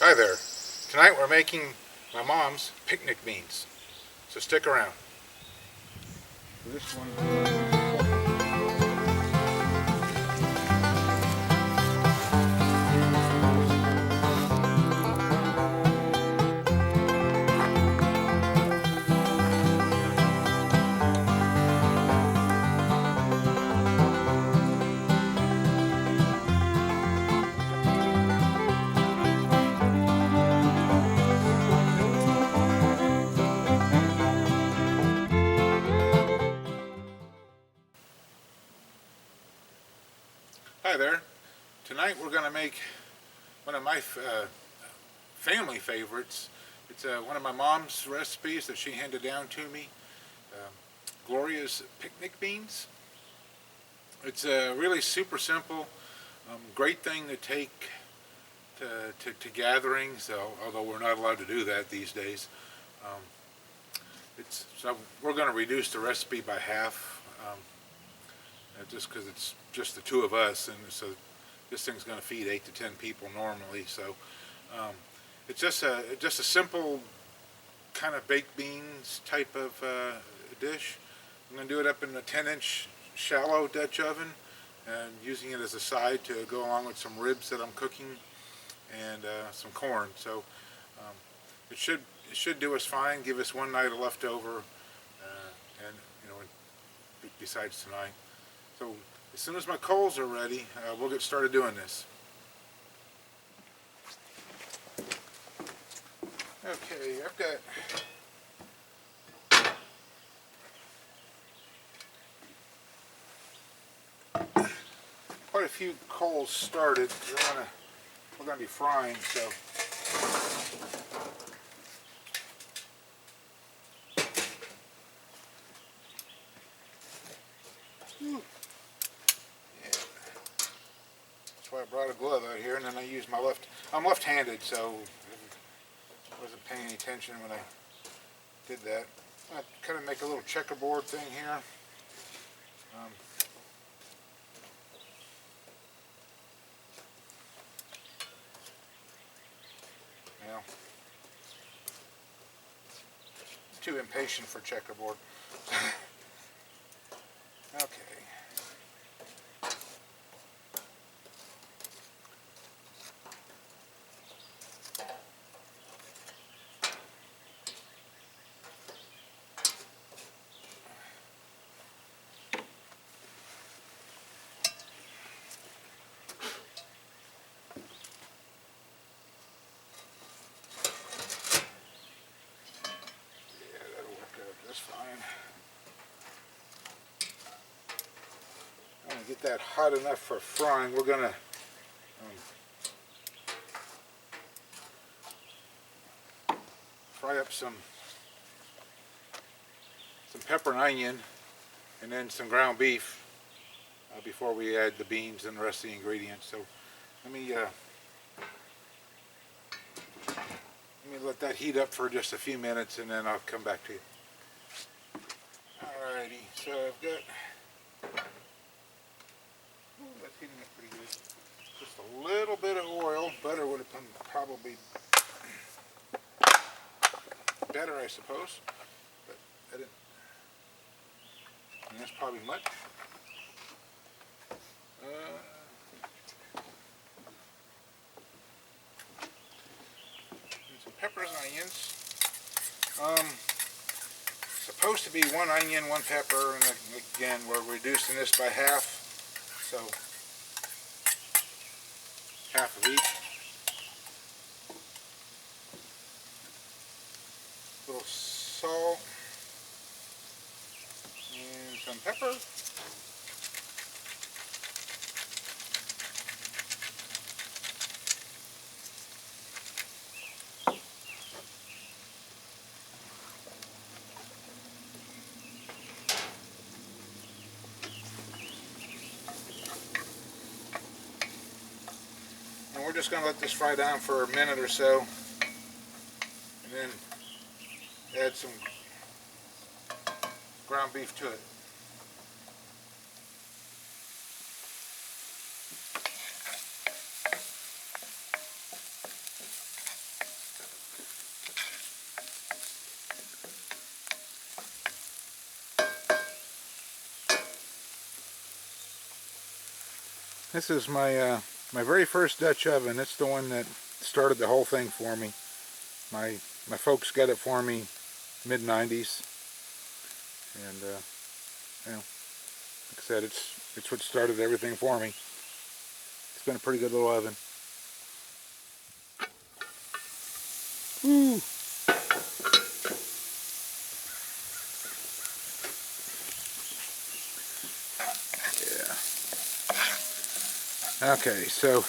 Hi there. Tonight we're making my mom's picnic beans. So stick around. This one. Hi there. Tonight we're going to make one of my family favorites. It's one of my mom's recipes that she handed down to me. Gloria's picnic beans. It's really super simple. Great thing to take to gatherings, although we're not allowed to do that these days. So we're going to reduce the recipe by half. Just because it's just the two of us, and so this thing's going to feed 8 to 10 people normally. So it's just a simple kind of baked beans type of dish. I'm going to do it up in a 10-inch shallow Dutch oven, and using it as a side to go along with some ribs that I'm cooking and some corn. So it should do us fine. Give us one night of leftover, and besides tonight. So as soon as my coals are ready, we'll get started doing this. Okay, I've got quite a few coals started. We're gonna be frying, so. I brought a glove out here, and then I used my left. I'm left-handed, so I wasn't paying any attention when I did that. I kind of make a little checkerboard thing here. Too impatient for checkerboard. Okay. That's fine. I'm going to get that hot enough for frying. We're going to fry up some pepper and onion, and then some ground beef before we add the beans and the rest of the ingredients. So let me let that heat up for just a few minutes, and then I'll come back to you. Alrighty, so I've got, that's heating up pretty good. Just a little bit of oil. Butter would have been probably better, I suppose, but I didn't. And that's probably much. And some peppers and onions. Supposed to be one onion, one pepper, and again we're reducing this by half, so half of each. A little salt and some pepper. And we're just going to let this fry down for a minute or so, and then add some ground beef to it. This is my my very first Dutch oven. It's the one that started the whole thing for me. My folks got it for me mid-90s, and you know, like I said, it's what started everything for me. It's been a pretty good little oven. Woo. Okay, so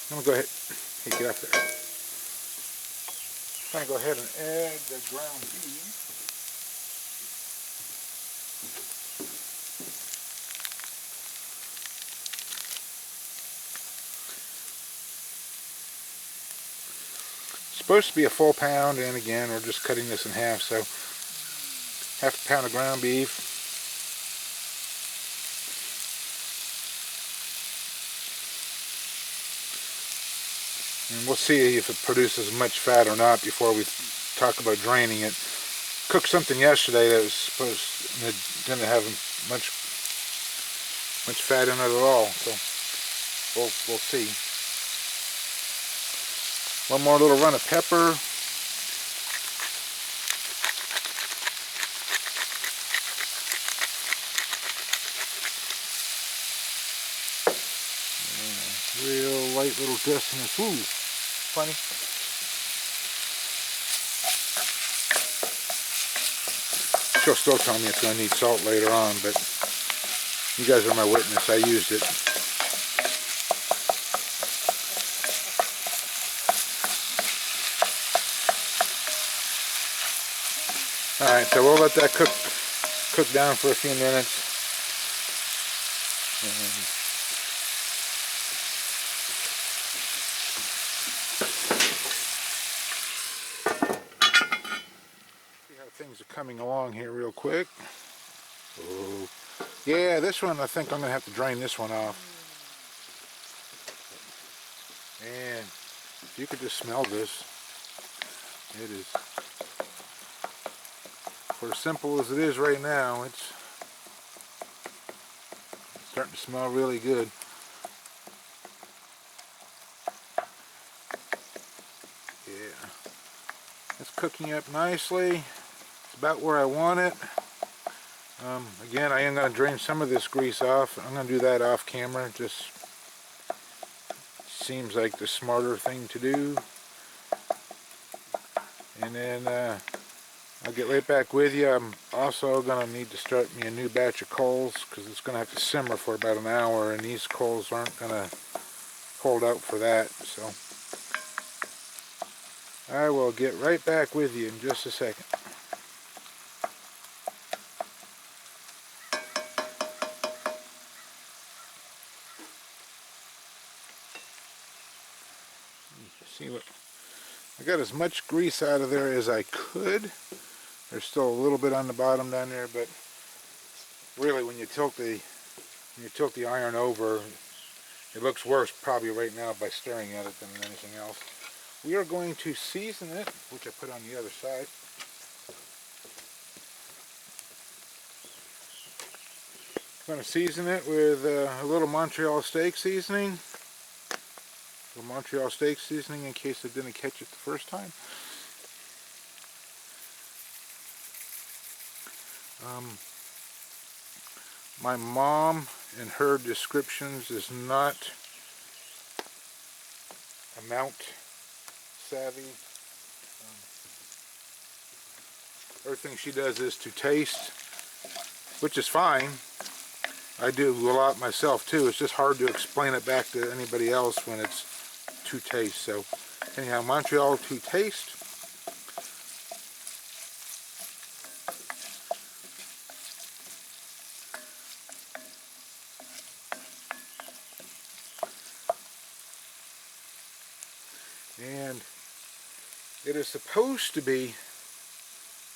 I'm gonna go ahead. Hey, get up there. I'm gonna go ahead and add the ground beef. It's supposed to be a full pound, and again, we're just cutting this in half. So, half a pound of ground beef. And we'll see if it produces much fat or not before we talk about draining it. Cooked something yesterday that was supposed, and it didn't have much fat in it at all. So we'll see. One more little run of pepper. Real light little dustiness. Ooh, funny. She'll still tell me it's going to need salt later on, but you guys are my witness. I used it. Alright, so we'll let that cook down for a few minutes. See how things are coming along here real quick. Oh, yeah, this one I think I'm going to have to drain this one off. Man, if you could just smell this. It is, for as simple as it is right now, it's starting to smell really good. Yeah, it's cooking up nicely. It's about where I want it. Again, I am going to drain some of this grease off. I'm going to do that off camera. Just seems like the smarter thing to do. And then I'll get right back with you. I'm also going to need to start me a new batch of coals because it's going to have to simmer for about an hour, and these coals aren't going to hold out for that. So I will get right back with you in just a second. See what I got, as much grease out of there as I could. There's still a little bit on the bottom down there, but really when you tilt the iron over, it looks worse probably right now by staring at it than anything else. We are going to season it, which I put on the other side. I'm going to season it with a little Montreal steak seasoning. Montreal steak seasoning in case I didn't catch it the first time. My mom, in her descriptions, is not amount savvy. Everything she does is to taste, which is fine. I do a lot myself too. It's just hard to explain it back to anybody else when it's to taste. So anyhow, Montreal to taste. And it is supposed to be,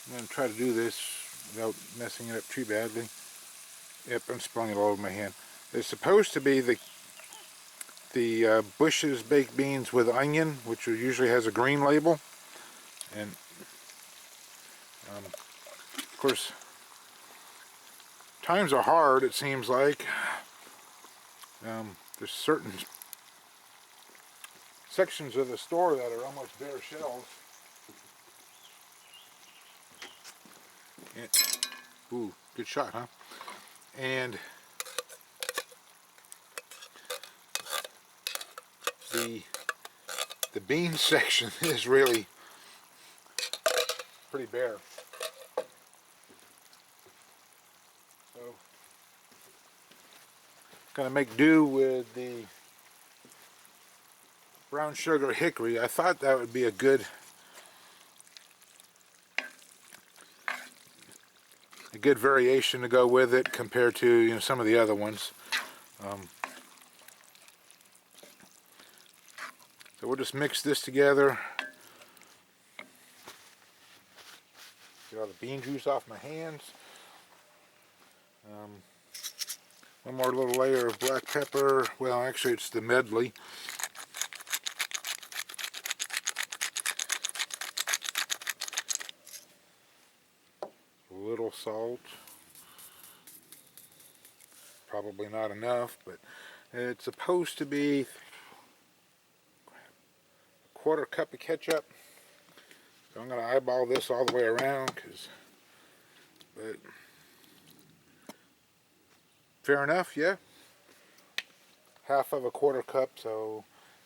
I'm going to try to do this without messing it up too badly. Yep, I'm spilling it all over my hand. It's supposed to be the Bush's baked beans with onion, which usually has a green label. And of course, Times are hard, it seems like. There's certain sections of the store that are almost bare shelves. And, ooh, good shot, huh? And the bean section is really pretty bare. So, gonna make do with the brown sugar hickory. I thought that would be a good variation to go with it compared to, you know, some of the other ones. So we'll just mix this together. Get all the bean juice off my hands. One more little layer of black pepper. Well, actually it's the medley. A little salt. Probably not enough, but it's supposed to be a 1/4 cup of ketchup. So I'm going to eyeball this all the way around, but fair enough, yeah. 1/2 of a 1/4 cup, so,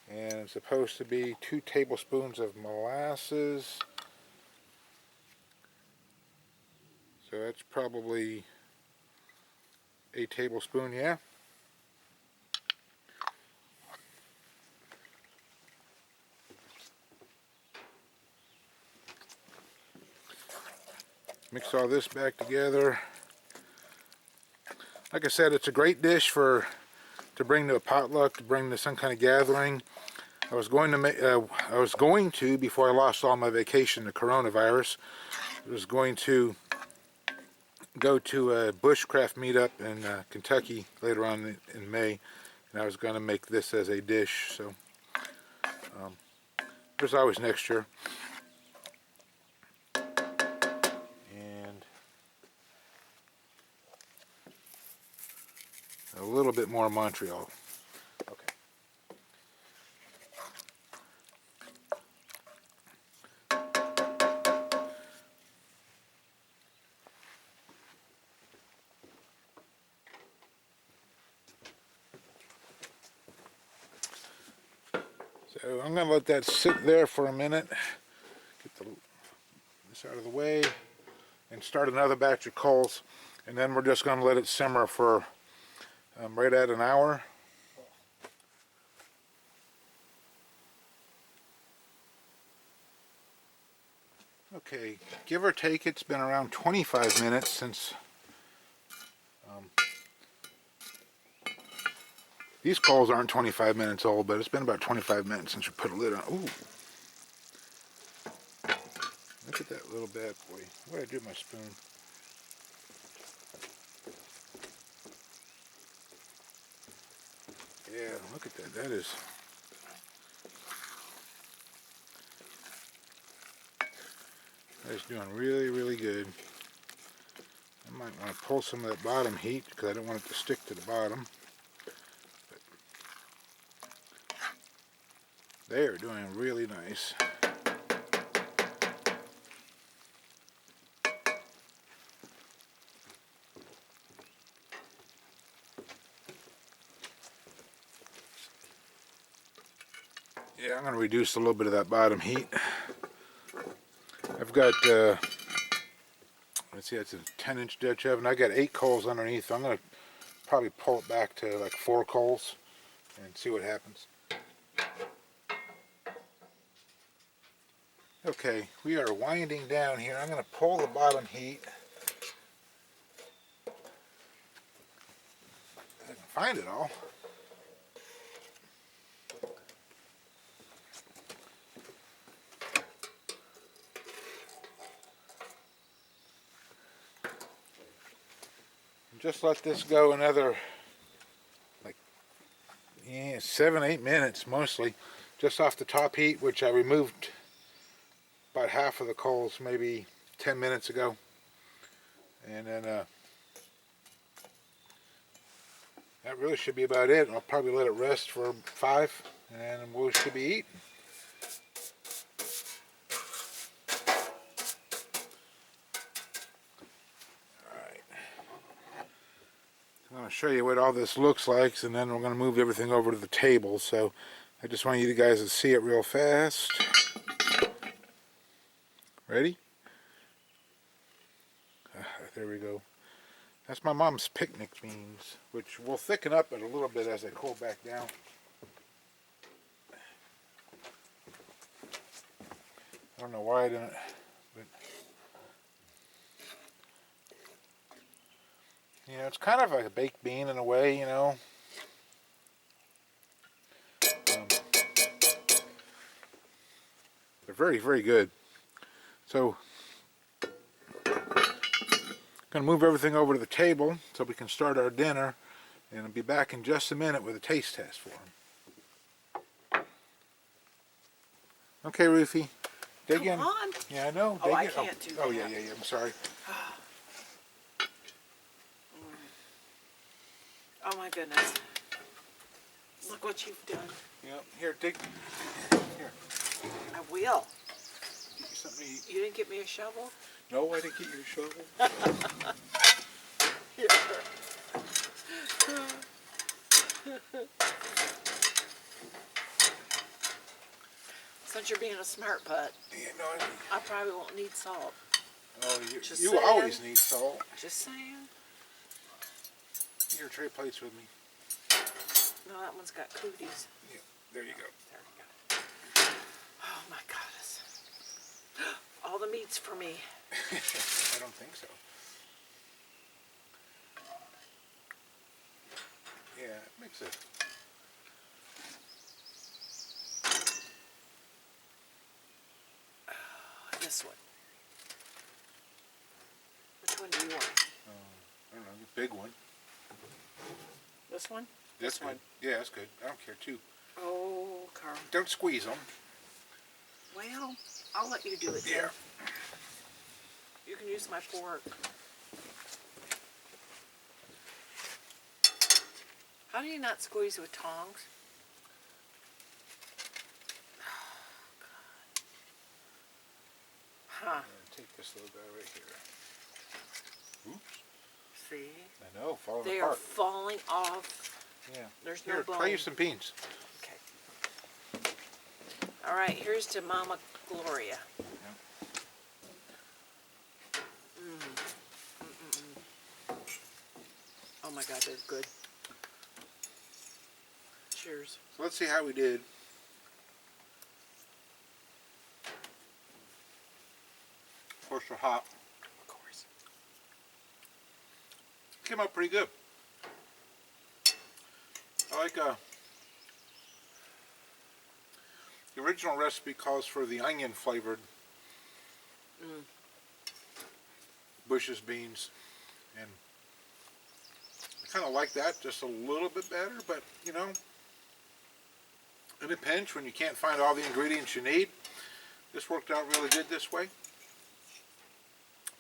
and it's supposed to be 2 tablespoons of molasses. So that's probably a tablespoon, yeah. Mix all this back together. Like I said, it's a great dish to bring to a potluck, to bring to some kind of gathering. I was going to before I lost all my vacation to coronavirus. I was going to go to a bushcraft meetup in Kentucky later on in May, and I was going to make this as a dish. So there's always next year. And a little bit more Montreal. Okay. So I'm going to let that sit there for a minute. Get this out of the way. And start another batch of coals. And then we're just going to let it simmer for right at an hour. Okay, give or take, it's been around 25 minutes since these coals aren't 25 minutes old, but it's been about 25 minutes since we put a lid on. Ooh, look at that little bad boy. What did I do with my spoon? Yeah, look at that. That is doing really, really good. I might want to pull some of that bottom heat because I don't want it to stick to the bottom. But they are doing really nice. Yeah, I'm going to reduce a little bit of that bottom heat. I've got, let's see, it's a 10-inch Dutch oven. I got 8 coals underneath. I'm going to probably pull it back to like 4 coals and see what happens. Okay, we are winding down here. I'm going to pull the bottom heat. I can find it all. Just let this go another, like, 7-8 minutes mostly, just off the top heat, which I removed about half of the coals maybe 10 minutes ago. And then that really should be about it. I'll probably let it rest for 5, and we should be eating. Alright. I'm going to show you what all this looks like, and then we're going to move everything over to the table. So I just want you guys to see it real fast. Ready? There we go. That's my mom's picnic beans, which will thicken up it a little bit as they cool back down. I don't know why I didn't, but you know, it's kind of like a baked bean in a way, you know. They're very, very good. So, going to move everything over to the table so we can start our dinner, and I'll be back in just a minute with a taste test for them. Okay, Ruthie, dig in. Come on. Yeah, I know. Oh, I dig in. can't do Oh, that. yeah. I'm sorry. Oh my goodness. Look what you've done. Yep. Here, dig. Here. I will. Get you something to eat. You didn't get me a shovel? No, I didn't get you a shovel. Here. Since you're being a smart butt, Yeah, no, I probably won't need salt. oh, Just you saying. always need salt. Just saying. Here, trade plates with me. No, that one's got cooties. Yeah, there you go. There we go. Oh my goodness. All the meat's for me. I don't think so. Yeah, it makes it. This one. Which one do you want? I don't know, the big one. This one? This one? Yeah, that's good. I don't care too. Oh, Karl. Don't squeeze them. Well, I'll let you do it then. Yeah. You can use my fork. How do you not squeeze with tongs? Oh, God. Huh. Take this little guy right here. Oops. See? I know, falling They apart. are falling off. Yeah. There's Here, no bone. try you some beans. Okay. All right, here's to Mama Gloria. Oh my God, they're good. Cheers. So let's see how we did. Of course, they're hot. Of course. Came out pretty good. I like the original recipe calls for the onion flavored Bush's beans, and I kind of like that just a little bit better, but you know, in a pinch when you can't find all the ingredients you need, this worked out really good this way.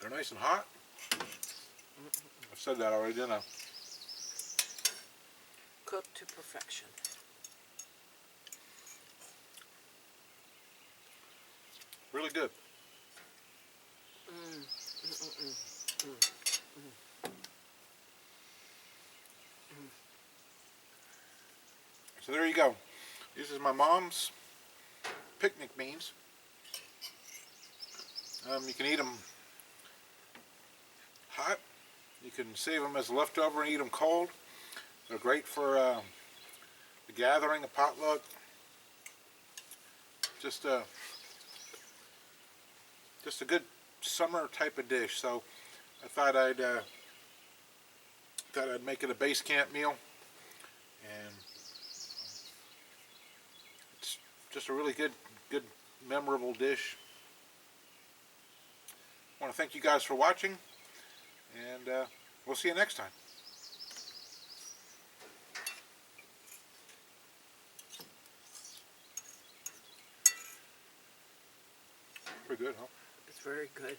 They're nice and hot. I said that already, didn't I? Cooked to perfection. Really good. So there you go. This is my mom's picnic beans. You can eat them hot. You can save them as a leftover and eat them cold. They're great for a gathering, a potluck. Just a good summer type of dish. So I thought I'd make it a base camp meal, and it's just a really good memorable dish. I want to thank you guys for watching, and we'll see you next time. Pretty good, huh? It's very good.